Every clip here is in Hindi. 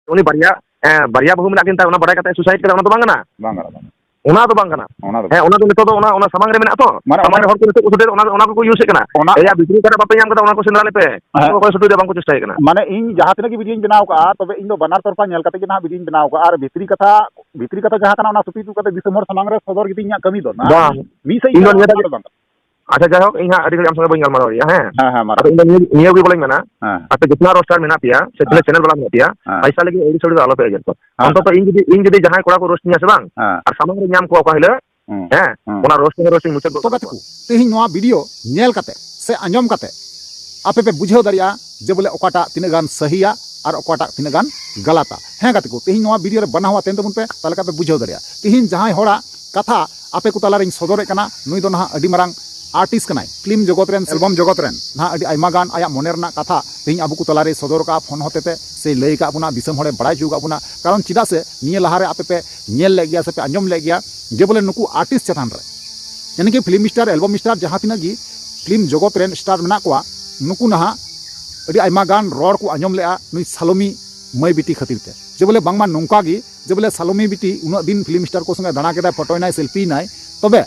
उनी बारिया बहु मेना किन ता बाड़ाय कते सुसाइड करा तो बांगना ओना तो बांगना ओना तो नितो तो ओना समांग रे मेना तो समांग रे हर को नितो सुदे ओना को यूज कना एया बिक्री करे बापे याम कदा ओना को सेंद्रा लेपे को कोई सुदे बांग को चेष्टा कना माने इन जहां तने की वीडियो बनाव का तबे इन दो बनार तरफा नेल कते ना वीडियो बनाव का और भितरी कथा जहां कना ओना सुपी तू कते दिसम हर समांग रे सदर गिती nya कमी दो ना मी से इन दो अच्छा जाओ इन अड़ी हम संगे बंगाल मारो या हां मारो इन नियो की बोलें मेना अते जितना रोस्टर मेना पिया से चैनल वाला मेना पिया पैसा लगी एडी सोडी आलो पे एजेंट तो अंत तो इन जदी जहां कोड़ा को रोस्ट निया से बांग और सामंग रे नाम को कहले ओना रोस्टिंग मुचे तो कते को तेहि नोआ वीडियो नेल कते से अंजम कते आपे पे बुझेव दरिया जे बोले ओकाटा तिने गान सहीया और ओकाटा तिने गान गलता हैं कते को तेहि नोआ वीडियो रे बनावा तेन तबुन पे ताले का पे बुझेव दरिया तेहि जहां होड़ा कथा आपे को ताला रे सदरे कना नुई दो ना अडी मारंग आर्टिस्ट कनाय फिल्म जगत रेन एल्बम जगत रेन ना अडी आयमा गान आया मने रना कथा तेहि अबु को ताला रे सदर का फोन होतेते से लई का बुना दिसम हड़े बड़ाय जुगा बुना कारण चिदा से निये लहारे आपे पे नेल ले गया से पे अंजम ले गया जे बोले नुकु आर्टिस्ट चतान रे यानी कि फिल्म स्टार एल्बम स्टार जहां तिना गी फिल्म जगत रेन स्टार मेना कोआ नुकु नहा अडी आयमा गान रोड को अंजम लेआ नुई सालोमी मई बिटी खातिर ते जे बोले बांगमा नोंका गी जे बोले सालोमी बिटी उना दिन फिल्म स्टार को संगे दाना केदा फोटोनाय सेल्फी नाय तबे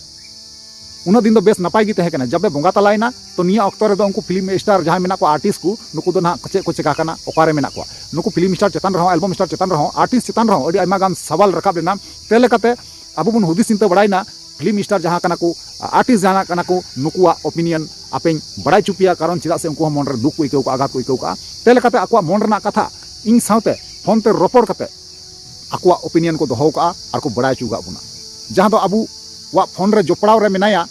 उना दिन दो बेस नपाय गी तहे कना जब बोंगा तलायना तो निया अक्तर दो उनको फिल्म स्टार जहां मेना को आर्टिस्ट को नुकु दो ना कचे को चेका कना ओकारे मेना को नुकु फिल्म स्टार चेतन रहो एल्बम स्टार चेतन रहो आर्टिस्ट चेतन रहो अडी आयमा गान सवाल रकाब लेना तेले कते अबु बुन हुदिस चिंता बड़ायना फिल्म स्टार जहां कना को आर्टिस्ट जहां कना को नुकुआ ओपिनियन आपेन बड़ाय चुपिया कारण चिदा से उनको मन रे दुख को इकौ का आघात को इकौ का तेले कते आकुआ मन रना कथा इन साउते फोन ते रोपड़ कते आकुआ ओपिनियन को दोहो का आर को बड़ाय चुगा बुना जहां दो अबु वा फोन रे जोपड़ाव रे मेनाया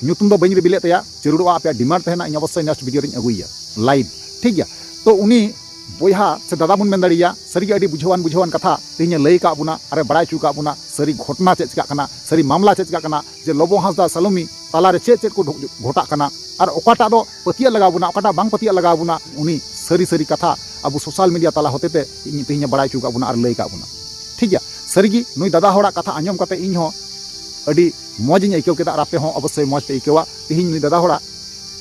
ᱧᱩᱛᱩᱢ ᱫᱚ ᱵᱟᱹᱧ ᱨᱤᱵᱤᱞᱮᱫ ᱛᱟᱭᱟ ᱡᱟᱹᱨᱩᱲᱚᱜᱼᱟ ᱟᱯᱮᱭᱟᱜ ᱰᱤᱢᱟন্ড ᱛᱟᱦᱮᱱᱟ ᱤᱧ ᱚᱵᱚᱥᱥᱳᱭ ᱱᱮᱠᱥᱴ ᱵᱷᱤᱰᱤᱭᱳ ᱨᱤᱧ ᱟᱹᱜᱩᱭᱟ ᱞᱟइভ ᱴᱷᱤक ᱜᱮᱭᱟ तो उनी बोहा से दादा बन मेन दाड़िया सारी अड़ी बुझावान कथा तेज लई का बुना अरे बड़ाय चुका बुना सारी घटना चेक चिका सारी मामला चेक चिका जे लबो हांसदा सालोमी तालारे चेक को घटा और ओकाटा दो पतिया लगा बुना ओकाटा बांग पतिया लगा बुना उनी सारी सारी कथा अब सोशल मीडिया ताला होते तेज बड़ाय चुका बुना और लई का बुना ठीक गया सारी नुई दादा होड़ा कथा आंजम करते इन हो अड़ी मौज आइकव के आपे हो अवश्य मौज पे आइकवा तेज नुई दादा होड़ा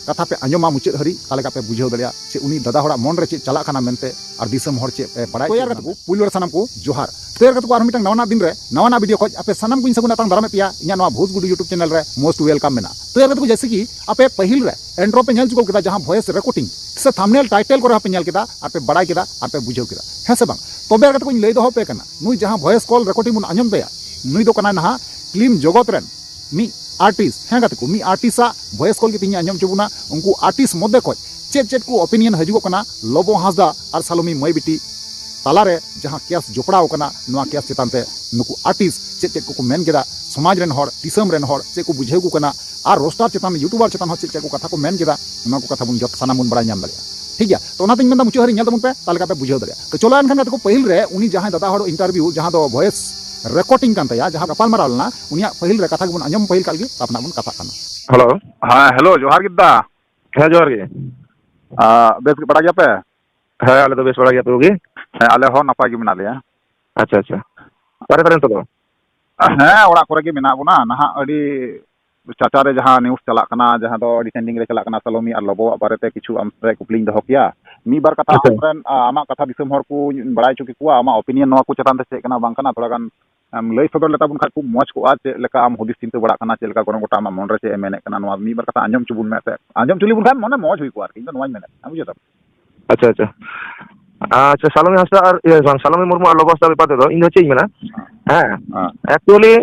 कथा पे आंजमा मुचाद हरी ताले पे बुझाव दाड़ा चे उनी दादा होड़ा मन रे चे चला मेनते और दिसम हर चे बड़ा तैयार को पुलर सानाम को जोहार तैयार को और मिटन नवाना दिन रे नवाना वीडियो खोज आपे सानाम को सगुना तांग दारामे पिया इना नवा भोज गुडू यूट्यूब चैनल रे मोस्ट वेलकम मेना तैयार को जैसे कि आपे पहिल रे एंड्रो पे नेल चुको केदा जहां वॉइस रिकॉर्डिंग से थंबनेल टाइटल को आपे नेल केदा आपे बड़ाई केदा आपे बुझाव केदा है से बांग तबे को लई दो पे कना नुई जहां वॉइस कॉल रिकॉर्डिंग मुन आंजम दया नुई दो कना नहा फिल्म जगत रेन मी आर्टिस्ट हैं गाते को मी आर्टिस्टा वॉइस कॉल के आंजम चुबुना उनको आर्टिस्ट मध्य खज चेक को ओपिनियन हजुगना लबो हांसदा और सालोमी मई बिटी तालारे जहां केस जोपड़ाव कना नोआ केस चेतानते नुकु आर्टिस्ट चेक को मेन केदा समाज रेन हर दिसम रेन हर चेक को बुझेगु कना और रोस्टार चेतान यूट्यूबर चेतान हो चेक को कथा को मेन केदा नोआ को कथा बुन जत साना बुन बड़ा नाम दाड़िया ठीक गया तो ओना तिन मेनदा मुचो हरी नेल तबुन पे ताले का पे बुझेव दाड़िया तो चलो एनखान को पहिल रे उनी जहां दादा हर इंटरव्यू जहां दो वॉइस रिकॉर्डिंग कान तया जहां गपाल माराव लना उनिया पहिल रे कथा बन आंजम पहिल कालगी अपना बन कथा काना हेलो हां हेलो जोहार गिद्दा है जोहार गे बेस बड़ा गया पे है आले तो बेस बड़ा गया तोगे है आले हो नपा गे मिना लिया अच्छा अच्छा करे करे तो है ओड़ा करे गे मिना बुना नहा अडी चाचा रे जहां न्यूज़ चला कना जहां दो अडी ट्रेंडिंग रे चला कना सालोमी और लबो बारेते किछु आमरे कुपलिंग दहो किया मी बार कथा आमरन आमा कथा दिसम हर को बड़ाय चुकी कुआ आमा ओपिनियन नवा को चतान ते कना बांग कना थोड़ा गान लई सदर लेता बुन खाकु मौज को आ चे लेका आम हुदिस चिंता बड़ा कना चे लेका गरम गोटा आमा मन रे चे मेने कना नवा मी बार कथा आंजम चुबुन में ते आंजम चुली बुन खान मने मौज हुई को आर किन नवा मेने हम बुझे तब अच्छा अच्छा अच्छा सालोमी हांसदा और सालोमी मुर्मू और लबो हांसदा बेपाते दो इन चे मेना हां एक्चुअली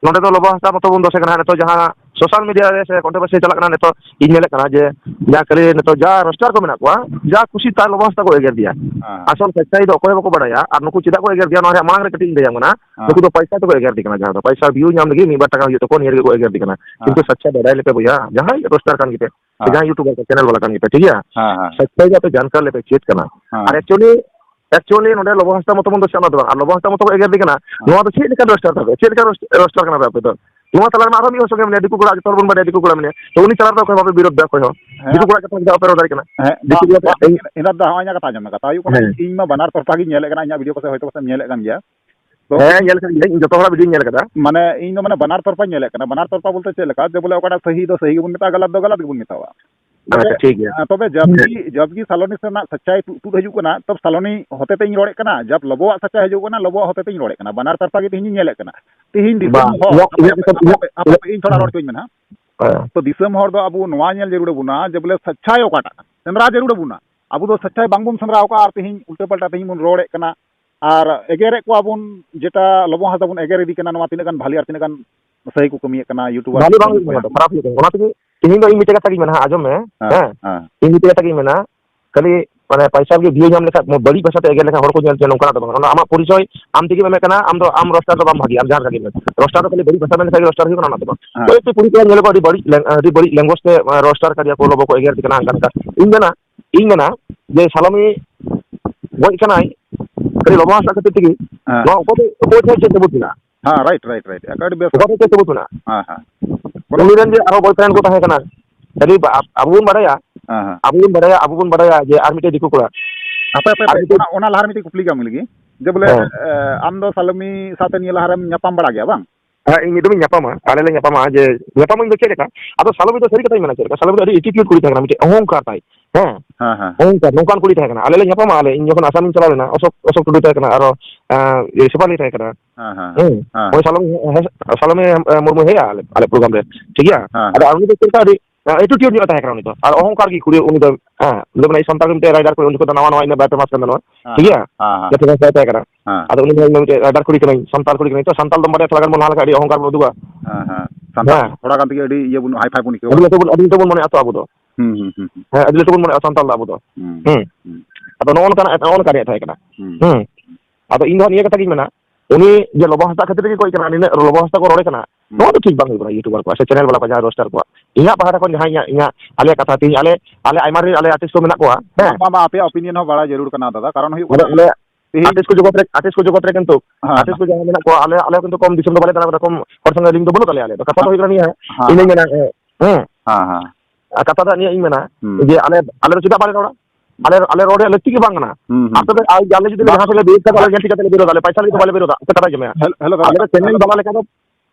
नोडे तो लबो हांसदा मतो बुन दोसे कना ने तो जहां सोशल मीडिया रे से कंट्रोवर्सी चला कना ने तो इन मेले कना जे जा करे ने तो जा रोस्टार को मेना को जा खुशी ता लबो हांसदा को एगर दिया आसल सच्चाई दो कोय बको बड़ाया और नुकु चिदा को एगर दिया नोरे मांग रे कटिंग दे जांगना नुकु तो पैसा तो को एगर दिकना जहां तो पैसा व्यू नाम लगी मी बार टका यो तो को नियर को एगर दिकना किंतु सच्चा बड़ाई लेते भैया जहां रोस्टार कान गिते जहां यूट्यूबर का चैनल वाला कान गिते ठीक है सच्चाई का तो जानकार लेते चेक करना और एक्चुअली नोडे लबो हांसदा मतो बन दो चना दो लबो हांसदा मतो एगर दिकना नोआ तो चेक लेका रोस्टार था चेक लेका रोस्टार करना पे तो नोआ तलार में आरो मी होसो के दिकु कुड़ा जतोर बन बडे दिकु कुड़ा मने तो उनी तलार तो कोई बापे विरोध दा कोई हो दिकु कुड़ा कथा दा पे रोदार कना दिकु दिया इना दा हाया कथा जम कथा यु कना इन मा बनार तरफा गी नेले कना इना वीडियो को से होयतो से नेले कन गया तो नेल कर जतो हरा वीडियो नेल कदा माने इन माने बनार तरफा नेले कना बनार तरफा बोलते चे लेका जे बोले ओकाटा सही दो सही गुन मिता गलत दो गलत गुन मितावा अच्छा ठीक है तबे जबकि सालोनी से सच्चाई तुद हजू कना तब सालोनी होते ते रोड़े कना जब लबोआ सच्चाई हजू कना लबोआ होते ते रोड़े कना बनार तरफा के तिहिं नेले कना तिहिं दिसम हो इन थोड़ा रोड़ चोई मेना तो दिसम हर दो अबु नवा नेल जरूर बुना जब बोले सच्चाई ओकाटा सेंद्रा जरूर बुना अबु दो सच्चाई बांगबुन सेंद्रा ओका आर तिहिं उल्टे पल्टा तिहिं बुन रोड़े कना आर एगेरे को अबुन जेटा लबो हासा बुन एगेरे दी कना नवा तिना गान भाली आर तिना गान सही को कमिए कना यूट्यूबर भाली बांग खराब ये ओना तक तिहिं दो इन मिटे कथा की मेना आजम में हां इन मिटे कथा की मेना खाली माने पैसा के व्यू जाम लेखा बड़ी पैसा ते एगे लेखा हर को जेल ते नोकरा दो ओना आमा परिचय आम तिगी में कना आम दो आम रोस्टर दो बाम भागी आम जार लगे रोस्टर तो खाली बड़ी पैसा में लेखा रोस्टर ही कोना दो तो ये पूरी तरह नेले को बड़ी लैंग्वेज ते रोस्टर करिया को लोगो को एगे तिकना अंकन का इन मेना जे सालामी गoj kanai kali lobo hasa kete tigi no ko je sebutuna हां राइट एकड़ बेस ko je sebutuna हां kemudian je aro boyfriend ko tahe kana jadi abun badaya je army te diku kula apa ona lahar miti kupli ga milgi je bole am do salami sate ni laharam nyapam bada gaya bang ini itu nyapama ale le nyapama je nyapama ini cedeka atau salami itu seri kata mana cedeka salami ada attitude kuri tahe kana mite ohongkar tai ohongkar nongkan kuri tahe kana ale le nyapama ale in jokon asamin chala lena osok kudu tahe kana aro sepali tahe kana oi salami murmu he ale program re ठीक है ada army itu cerita di attitude ni tahe kana itu ar ohongkar gi kuri uni do lebih naik santar mite rider kuri unjuk nawa nawa ina battle match kana ठीक है jatuh saya tahe kana ada uni mite rider kuri kana santal kuri kana itu santal domba thora gan mon halaka di ohongkar boduga santal thora gan tigi adi ye bun high five bun ke adi to bun mone ato abu do adi to bun mone santal abu do atau non kana tahe kana atau इन निया कथा की मेना उनी जे लोबो हस्ता खातिर के कोई kana नि लोबो हस्ता को रोड़े kana नो तो ठीक बांग बना यूट्यूबर को से चैनल वाला को जहां रोस्टर को इना पहाड़ा को जहां इना आले कथा ती आले आइमार आले आर्टिस्ट को मेना को हैं मामा आपे ओपिनियन हो बड़ा जरूर करना दादा कारण हुई आले आर्टिस्ट को जगत रे किंतु आर्टिस्ट को जहां मेना को आले किंतु कम दिसम दो बाले तना कम और संग लिंक दो बनो तले आले तो कथा तो होई नहीं है इन मेना हां कथा दा नि मेना जे आले चुदा बाले रोड़ा ale rode le tiki bangana ato be ai jale jodi jahan se beek ka ale ganti ka tele biro dale paisa lagi to bale biro da kata jame hello ale channel bala le ka to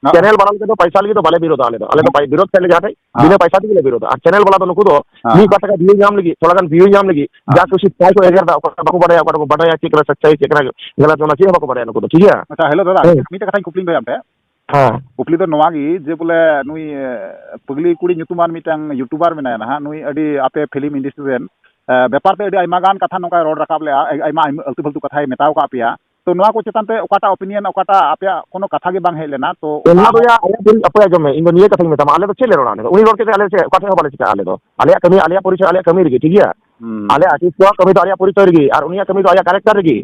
channel bala le to paisa lagi to bale biro da ale to pai biro tele jate bine paisa tiki le biro da channel bala to nuku do ni kata ka view jam lagi thoda gan view jam lagi ja kusi pai ko eger da ko badaya ki kara sachai ki kara galat na chi ko badaya nuku do ठीक है अच्छा hello दादा मी ta katha kupling bayam pe kupli do noa gi je bole nui pugli kuri nyutuman mitang youtuber menaya na nui adi ape film industry ren व्यापार ते आयमा गान कथा नोका रोड रकाब ले आयमा अल्तु फल्तु कथा मेटाव का पिया तो नोआ को चेतन ते ओकाटा ओपिनियन ओकाटा आपया कोनो कथा के बांग हे लेना तो ओना तो या आले पुरी अपया जमे इन निये कथा मेटा आले तो चले रोना ने उनी रोड के आले से कथा हो बाले चिका आले तो आले परिचय आले कमी रगी ठीक है आले आर्टिस्ट को कमी तो आले परिचय रगी और उनिया कमी तो आया कैरेक्टर रगी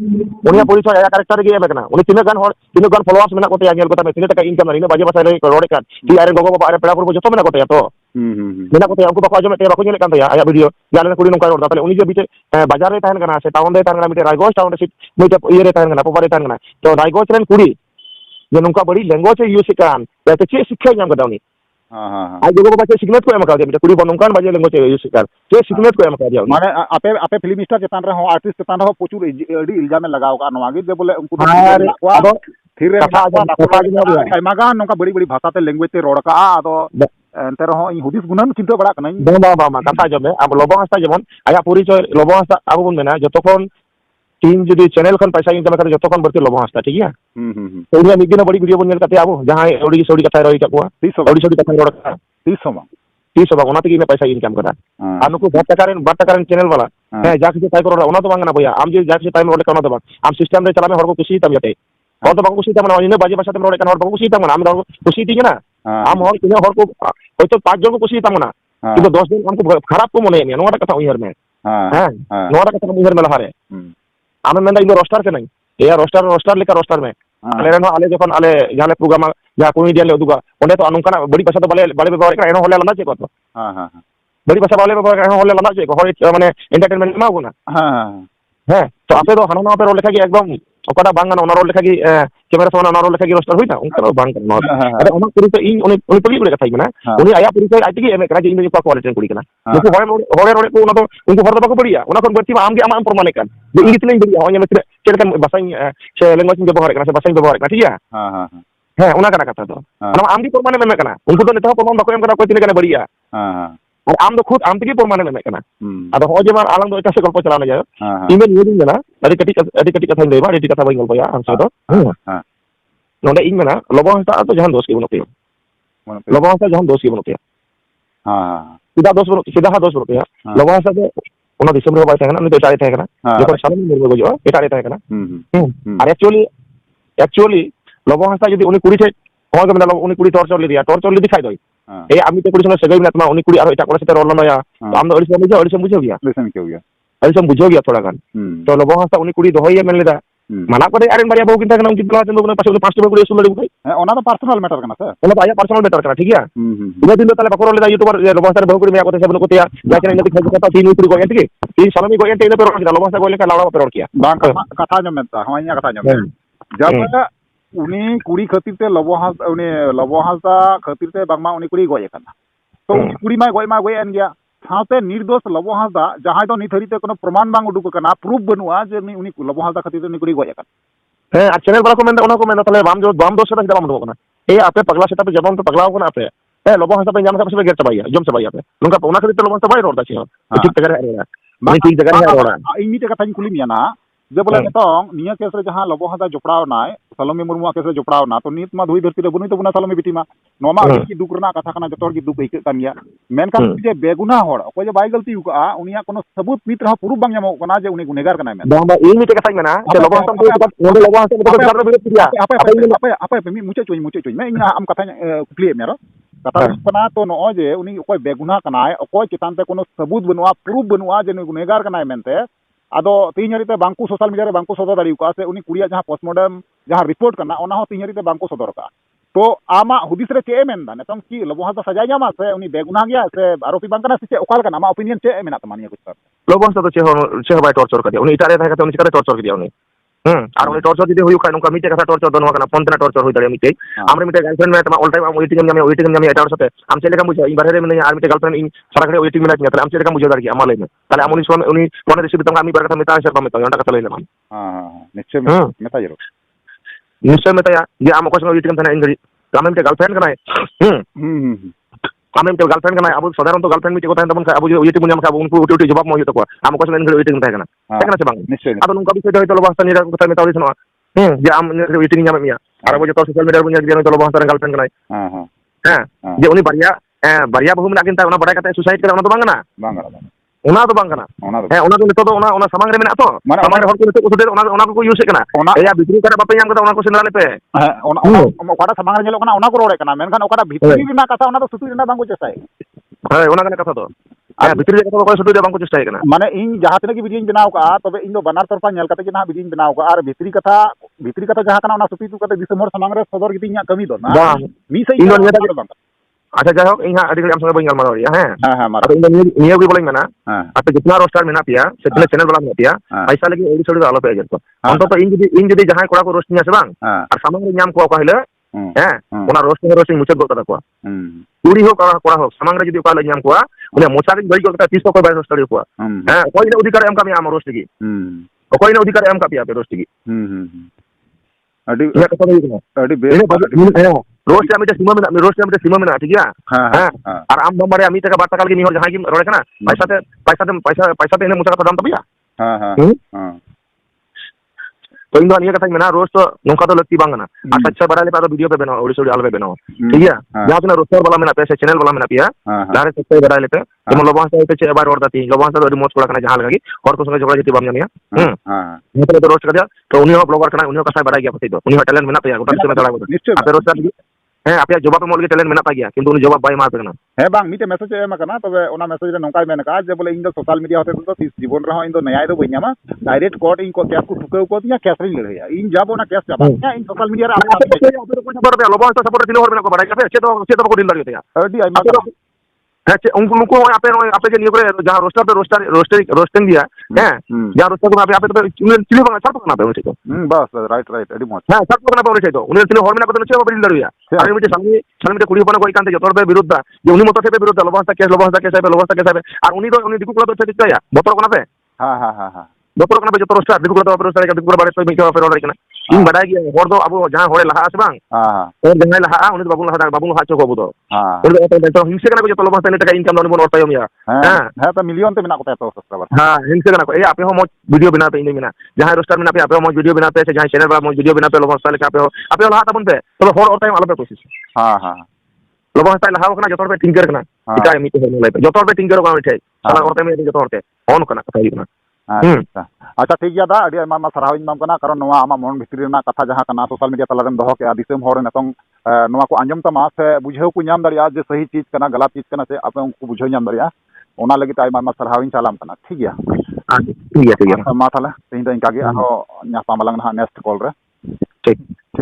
उनिया परिचय आया कैरेक्टर रगी एमे कना उनी तीन गान फॉलोअर्स मेना कोते आगेल कोता में तीन टका इनकम इन बाजे बसा रे रोड का ती आरे गोगो बाबा आरे पेड़ा को जतो मेना कोते तो मेना कोते उनको बको जमे ते बको नेले कांता आया वीडियो याले कुड़ी नोका रोड ताले उनी जे बीते बाजार रे ताहन कना से टाउन रे ताहन कना बीते रायगंज टाउन रे बीते ये रे ताहन कना पोपारे ताहन कना तो रायगंज रेन कुड़ी जे नोका बड़ी लैंग्वेज यूज कान ते चे शिक्षा नाम कदा उनी आई गोगो बाबा चे सिग्नेट को एम का बीते कुड़ी बनोंकान बाजे लैंग्वेज यूज कान चे सिग्नेट को एम का दिया माने आपे फिल्म स्टार चेतान रे हो आर्टिस्ट चेतान रे हो प्रचुर अडी इल्जाम में लगाव का नोआ गे जे बोले उनको अब फिर रे आयमा गान नोका बड़ी बड़ी भाषा ते लैंग्वेज ते रोड का आदो एंते रहो इन हुदिस गुणन चिंता बड़ा कनाई बाबा कथा जमे अब लोबो हस्ता जेमन आया परिचय लोबो हस्ता अब बुन मेना जतोखन टीम जदी चैनल खन पैसा इनकम करे जतोखन बरती लोबो हस्ता ठीक है तो उनिया मिदिन बड़ी वीडियो बन नेल कते आबो जहां ओडी सोडी कथा रही तकवा ओडी सोडी कथा रोड का 30 सौ ओना तकी में पैसा इनकम करा अनुको बटकारेन चैनल वाला है जाके जे ताई करो ओना तो मांगना भैया आम जे जाके टाइम रोड कनो दबा आम सिस्टम रे चला में हर को खुशी तम जते और तो बांगु सीता मना इन बाजे भाषा तम रोड कनो हर बांगु सीता मना आम खुशी थी ना आम हर किने हर को होय तो 5 जन को खुशी तम ना কিন্তু 10 দিন हमको खराब को मने नहीं नोटा कथा उइहर में हां नोटा कथा उइहर में लहारे आमे मेंदा इन रोस्टर के नहीं ये रोस्टर लेका रोस्टर में आले रेनो आले जखन आले जाले प्रोग्राम या कॉमेडियन ले उदुगा ओंडे तो अनुकना बड़ी भाषा तो बड़े व्यवहार का एनो होले लंदा चेक तो हां बड़ी भाषा वाले व्यवहार का एनो होले लंदा चेक हो माने एंटरटेनमेंट में होना हां तो आपे तो हना पे रोल लेखा की एकदम ओकाटा बांगना ओना रोल लेखा की कैमरा से ओना रोल लेखा की रोस्टर होइता उनका बांग करना अरे ओना पुरी तो इन उनी पुली पुली कथा इना उनी आया पुरी तो आइती की एमे करा जे इन को क्वालिटी कुड़ी कना उनको होरे रोड को ओना तो उनको हर दबा को बढ़िया ओना कोन बर्ती आम के आम प्रमाण kan de ini tin बढ़िया होnya में चेक kan bahasa से लैंग्वेज में व्यवहार करना से भाषा व्यवहार करना ठीक है हां ओना kana kata तो ओना आम की प्रमाण में kana उनको तो नेता प्रमाण बको एम करा कोई tin kana बढ़िया और आम दो खुद आम तक प्रमाण में करना अब हो जेमान आलम दो इतना से गल्प चलाना जाए हाँ ईमेल न्यूज़ में ना अरे कटी कथा लेबा अरे कथा बाई गल्प या हम से तो हाँ नोडे इन में ना लोबो हंसा तो जहां दोष की बनते लोबो हंसा जहां दोष की बनते हाँ सीधा दोष बनते लोबो हंसा तो उन दिसम रे बाय थाकना तो टारे थाकना जो सालम मुर्मू गजो एटारे थाकना और एक्चुअली लोबो हंसा यदि उनी कुड़ी थे हो के मतलब उनी कुड़ी टॉर्चर ले दिखाई दई ए आमी ते कुड़ी संगे सगाई में तमा उनी कुड़ी आरो एटा कोले से रोल नया तो आम दो अड़ी से बुझो गया लेसन क्यों गया अड़ी से बुझो गया थोड़ा गान तो लोबो हंसा उनी कुड़ी दोहई मेन लेदा माना करे आरेन बारिया बहु किन थाकना उनकी बला चंदो पास उनी पांच कुड़ी सुन लड़ी भाई ओना तो पर्सनल मैटर करना सर ओना आया पर्सनल मैटर करना ठीक है उबे दिन ताले बकरो लेदा यूट्यूबर लोबो हंसा बहु कुड़ी में आको से बनो कोतिया जाके इन दिखाई कथा तीन कुड़ी को ठीक है ई सालमी को एंटे इन पे रोल लोबो हंसा को लेका लाड़ा पे रोल किया बांग कथा जो मेंता हमारी कथा जो जब उनी कुड़ी खातिर ते लबो हांसा खातिर ते बांगमा उनी कुड़ी गय करना तो उनी कुड़ी मा गय एन गया साथे निर्दोष लबो हांसा जहां तो निथरी ते कोनो प्रमाण बांग उडुक करना प्रूफ बनुआ जे उनी लबो हांसा खातिर ते उनी कुड़ी गय करना हाँ चैनल वाला को मेंदा ताले बाम दोष से दाम करना ए आपे पगला सेटा पे जबन पे पगलाओ करना आपे ए लोबो हंसा पे जाम का पे गेट चबाइया जम चबाइया पे उनका ओना खातिर लोबो हंसा बाय रोड दा छी ठीक जगह है मैं ठीक जगह है रोड इन मीटे कथा कुली मिया ना जे बोले नितोंग निया केस रे जहां लबो हांसा जोपड़ाव नाय सलोमी मुर्मू केस रे जोपड़ाव ना तो नित मा धुई धरती रे बनुई तो बुना सलोमी बिटी मा नोमा की दुख रना कथा कना जतोर की दुख इके कान गया मेनखान जे बेगुना होड़ कोई जे बाय गलती हुआ उनिया कोनो सबूत मित रहा प्रूफ बांग जामो कना जे उनी गुनेगार कना में बांबा इन मीटे कथा मेना जे लोबो हंसा को नोडे लोबो हंसा को बिचार विरोध किया आपे मी मुचे चोई मैं इन आम कथा कुली मेरो कथा कना तो नो जे उनी कोई बेगुना कनाय कोई चितान ते कोनो सबूत बनुआ प्रूफ बनुआ जे गुनेगार कनाय मेनते आदो तीन हरीते बांकु सोशल मीडिया रे बांकु सदर दाड़ी का से उनी कुड़िया जहां पोस्टमार्टम जहां रिपोर्ट करना ओना हो तीन हरीते बांकु सदर का तो आमा हुदिस रे चे मेनदा नेतम की लबो हंसा सजाय जामा से उनी बेगुना गया से आरोपी बांकना से ओकाल का नामा ओपिनियन चे मेना तमानिया कुछ लोबो हंसा तो चे बाय टॉर्चर कर दिया उनी इटारे था उनी चिकारे टॉर्चर कर दिया उनी और उनी टॉर्चर जदी होय खाय नुका मीटे कथा टॉर्चर दोनवा कना फोन तना टॉर्चर होय दाड़े मीटे हमरे मीटे गर्लफ्रेंड में तमा ऑल टाइम हम वेटिंग में एटार साथे हम चले का मुझे इ बारे में आर मीटे गर्लफ्रेंड इन सारा खड़े वेटिंग में ना हम चले का मुझे दाड़ की अमाले में ताले हम उनी कोने रिसीव तंगा आमी बारे कथा मिता से कमिता यंटा कथा लेले हम हां निश्चय मेता जरो निश्चय मेता जे हम को संग वेटिंग तना इंगरी हम मीटे गर्लफ्रेंड कना हम मीटे गर्लफ्रेंड कना अब साधारण तो गर्लफ्रेंड मीटे को तन तबन अब वेटिंग मुनिया का उनको उटी जवाब मोहि तको हम को संग वेटिंग ता कना से बांग निश्चय अब नुका भी तो लोबो हंसा निरा कथा मिता दिसनो जे आम वेटिंग ᱧᱟᱢ मिया और वो जो सोशल मीडिया बुनिया जे तो लोबो हंसा गर्लफ्रेंड कनाय हां जे उनी बारिया बहु में किन ता ओना बड़ाय कते सुसाइड करे ओना तो बांगना ओना तो बांगना ओना तो नितो तो ओना समांग रे मेना तो समांग रे हर को नितो को सुदे ओना को यूज कना एया बिक्री करे बापे ᱧᱟᱢ कता ओना को सेंद्रा ले पे ओना ओकाटा समांग रे नेलो कना ओना को रोड़े कना मेनखान ओकाटा भितरी रिना कथा ओना तो सुतु रिना बांगो चेष्टाय हाय ओना कना कथा तो आ बिक्री कथा को सुतु दे बांगो चेष्टाय कना माने इन जहां तने की वीडियो बनाव का तबे इन दो बनार तरफा नेल कते ना वीडियो बनाव का और भितरी कथा जहां कना ओना सुतु कते दिसम हर समांग रे सदर गितिया कमी दो ना मी सही अच्छा जाय होक इहा अडी हम संगे बंगाल मारवारिया हां मार अब नियो की बोलिंग मेना आप जितना रोस्टर मेना पिया सेतने चैनल वाला मेना पिया पैसा लगी ओडी छोड़ी आलो पे जतो हम तो इन जदी जहां कोड़ा को रोस्टिंग से बांग और सामंग रे नाम को कहले ओना रोस्टिंग मुचे गोता को कुड़ी हो कोड़ा हो सामंग रे जदी का नाम को उने मोचा के गई को 30 को 22 रोस्टर को कोई ने अधिकार एम का मी आम रोस्ट की कोई ने अधिकार एम का पिया पे रोस्ट की अडी या कथा नहीं अडी बे रोस्ट में सीमा में ना ठीक है हां और आम नंबर है अमी तक बात काल के मिहर जहां की रोड़े कना पैसा ते ने मुचा का दाम तो भैया हां तो इन दुनिया कथा मेना रोस्ट नोका तो लगती बांगना अच्छा अच्छा बड़ा ले पा वीडियो पे बनाओ ओडी आल पे बनाओ ठीक है जहां तने रोस्टर वाला में ना पैसे चैनल वाला में ना पिया लारे सच्चाई बड़ा लेते तुम लोगों से पे बार और दाती लोगों से तो मोच कोड़ा कना जहां लगी और तो संगे झगड़ा जती बाम जानिया हां तो रोस्ट कर दिया तो उन्हीं ब्लॉगर कना उन्हीं का बड़ा गया पति तो उन्हीं टैलेंट में ना पिया गोटा से में चला निश्चय आप रोस्ट हैं आप जवाब मोल के टैलेंट में ना पागिया किंतु उन्हीं जवाब बाय मार पे ना है बांग मीटे मैसेज एम करना तबे ओना मैसेज रे नोका मेन का जे बोले इन दो सोशल मीडिया होते तो तीस जीवन रहो इन दो न्याय दो बइयामा डायरेक्ट कोर्ट इन को केस को ठुके को दिया केस रे लड़या इन जब ओना केस चाबा इन सोशल मीडिया रे आप को सपोर्ट पे लोबो सपोर्ट दिलो और में को बड़ा के से तो को दिल लगे अडी आई है उनको आपे के नियो करे जहां रोस्टर पे रोस्टिंग दिया है जहां रोस्टर को आपे तो चिली बंगा सब करना पे ठीक है बस राइट एडी मत हां सब करना पे ठीक है उन्हें चिली हॉल में को तो छे बड़ी लड़िया अरे मुझे सामने कुड़ी पना कोई कांते जतोर पे विरुद्ध जे उन्हीं मत पे विरुद्ध लोबस्ता केस है और उन्हीं दिकु को तो ठीक है बोतल कोना पे हां बोतल कोना पे जतो रोस्टर दिकु को तो रोस्टर के दिकु बारे तो मिटे पे रोड इन बड़ा गया हर दो अब जहां हरे लहा से बांग हाँ और जहां लहा उन बाबू लहा चो को बुदो हाँ तो हिंसे कना को जो लोबा तने टका इनकम दोन बोन और तायम या हाँ तो मिलियन ते मेना को तो सब्सक्राइबर हां हिंसे कना को ए आपे हो मो वीडियो बना पे इन मेना जहां रोस्टर में आपे हो मो वीडियो बना पे से जहां चैनल बा मो वीडियो बना पे लोबा स्टाइल के आपे लहा तबन पे तो हर और टाइम आलो पे कोशिश हाँ हाँ लोबा स्टाइल लहा कना जो पे टिंगर कना इका मी तो ले पे जो पे टिंगर को मिठे साला और टाइम जो पे ऑन कना कथा ही कना अच्छा अच्छा ठीक गया दा अड़ी आमा सराहविन माम कना कारण नोआ आमा मन भितरी ना कथा जहां कना सोशल मीडिया तलारेम दोहो के दिसम होर नतंग नोआ को आंजम तमा से बुझेव को नाम दरिया जे सही चीज कना गलत चीज कना से आपे उनको बुझेव नाम दरिया ओना लगी आमा आमा सराहविन चालाम कना ठीक गया ठीक है मा थाले तेहि द इंका गे आरो न्यापा मलंग ना नेक्स्ट कॉल रे ठीक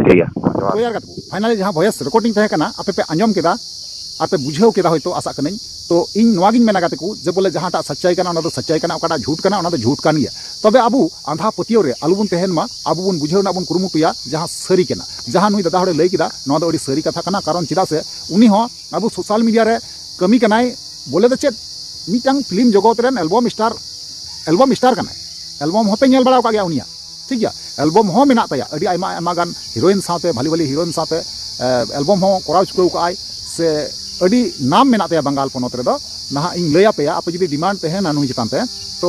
है तो यार फाइनली जहां वॉइस रिकॉर्डिंग तहे कना आपे पे आंजम केदा आपे बुझेव केदा होयतो आशा कनई तो इन नवागिन मेना गाते को जे बोले जहांटा सच्चाई कना ओना दो सच्चाई कना ओकाटा झूठ कना ओना दो झूठ कान गया तबे आबू आंधा पतियो रे आलुबुन तहेन मा आबुबुन बुझेव ना बुन कुरुमुटुया जहां सरी कना जहां नुई दादा हड़े लई किदा नोआ दो अड़ी सरी कथा कना कारण चिदा से उनी हो आबू सोशल मीडिया रे कमी कनाय बोले द चेत मिटांग फिल्म जगत रेन एल्बम स्टार कना एल्बम होपे नेल बड़ा का गया उनिया ठीक गया एल्बम हो मेना तया अड़ी आयमा आयमा गान हीरोइन साथे भाली हीरोइन साथे एल्बम हो कराव चुकौ काय से अड़ी नाम मेना तया बंगाल पोनत रे दो नहा इन लया पे आप जुदी डिमांड तहेना नुई चितान ते तो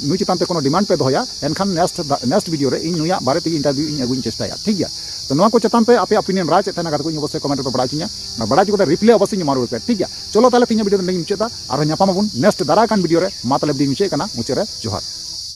नुई चितान ते कोनो डिमांड पे दोया एनखान नेक्स्ट वीडियो रे इन नुया बारे ते इंटरव्यू इन अगुइन चेष्टाया ठीक गया तो नोआ को चेतान पे आपे ओपिनियन राज तहेना का को अवश्य कमेंट पे बड़ा चिया बड़ा चिको रिप्ले अवश्य मारो पे ठीक गया चलो ताले तीन वीडियो ने मुचेता और न्यापामाबुन नेक्स्ट दारा कान वीडियो रे मा ताले दी मुचे कना मुचे रे जोहार।